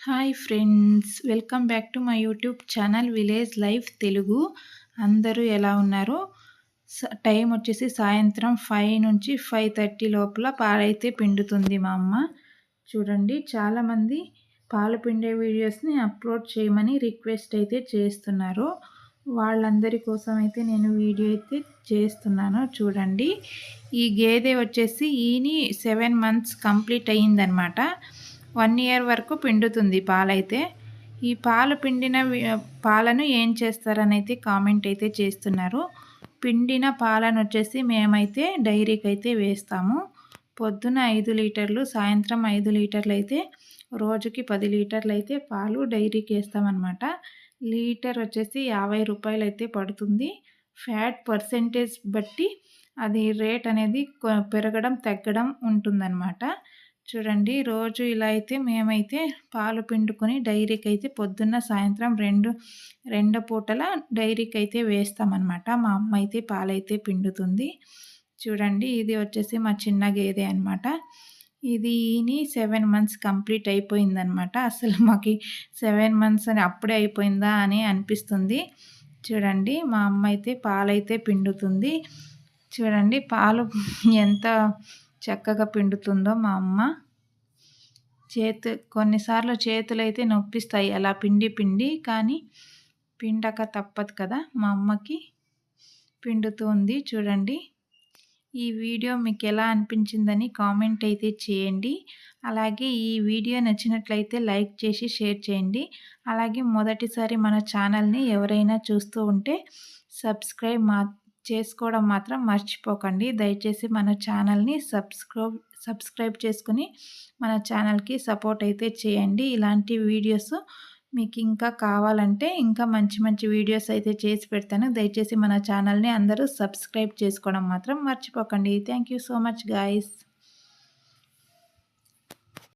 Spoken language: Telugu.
Hi friends, welcome back to my YouTube channel village life Telugu. అందరూ ఎలా ఉన్నారు? టైం వచ్చేసి సాయంత్రం 5 నుంచి 5:30 లోపల పాలైతే పిండుతుంది మా అమ్మ. చూడండి, చాలామంది పాలు పిండే వీడియోస్ని అప్లోడ్ చేయమని రిక్వెస్ట్ అయితే చేస్తున్నారు. వాళ్ళందరి కోసం అయితే నేను వీడియో అయితే చేస్తున్నాను. చూడండి, ఈ గేదె వచ్చేసి 7 మంత్స్ కంప్లీట్ అయ్యిందనమాట. 1 ఇయర్ వరకు పిండుతుంది పాలైతే. ఈ పాలు పిండిన పాలను ఏం చేస్తారని అయితే కామెంట్ అయితే చేస్తున్నారు. పిండిన పాలను వచ్చేసి మేమైతే డైరీకి అయితే వేస్తాము. పొద్దున 5 లీటర్లు, సాయంత్రం 5 లీటర్లు అయితే, రోజుకి 10 లీటర్లు అయితే పాలు డైరీకి వేస్తామన్నమాట. లీటర్ వచ్చేసి 50 రూపాయలు అయితే పడుతుంది. ఫ్యాట్ పర్సెంటేజ్ బట్టి అది రేట్ అనేది పెరగడం తగ్గడం ఉంటుందన్నమాట. చూడండి, రోజు ఇలా అయితే మేమైతే పాలు పిండుకొని డైరీకి అయితే పొద్దున్న సాయంత్రం రెండు పూటల డైరీకి అయితే వేస్తామన్నమాట. మా అమ్మ అయితే పాలైతే పిండుతుంది. చూడండి, ఇది వచ్చేసి మా చిన్న గేదె అనమాట. ఇది 7 మంత్స్ కంప్లీట్ అయిపోయిందనమాట. అసలు మాకు 7 మంత్స్ అని అప్పుడే అయిపోయిందా అని అనిపిస్తుంది. చూడండి, మా అమ్మ అయితే పాలైతే పిండుతుంది. చూడండి, పాలు ఎంత చక్కగా పిండుతుందో మా అమ్మ. కొన్నిసార్లు చేతులైతే నొప్పిస్తాయి అలా పిండి, కానీ పిండక తప్పదు కదా, మా అమ్మకి పిండుతుంది. చూడండి, ఈ వీడియో మీకు ఎలా అనిపించిందని కామెంట్ అయితే చేయండి. అలాగే ఈ వీడియో నచ్చినట్లయితే లైక్ చేసి షేర్ చేయండి. అలాగే మొదటిసారి మన ఛానల్ని ఎవరైనా చూస్తూ ఉంటే సబ్స్క్రైబ్ చేసుకోవడం మాత్రం మర్చిపోకండి. దయచేసి మన ఛానల్ని సబ్స్క్రైబ్ చేసుకుని మన ఛానల్కి సపోర్ట్ అయితే చేయండి. ఇలాంటి వీడియోస్ మీకు ఇంకా కావాలంటే ఇంకా మంచి మంచి వీడియోస్ అయితే చేసి పెడతాను. దయచేసి మన ఛానల్ని అందరూ సబ్స్క్రైబ్ చేసుకోవడం మాత్రం మర్చిపోకండి. Thank you so much guys.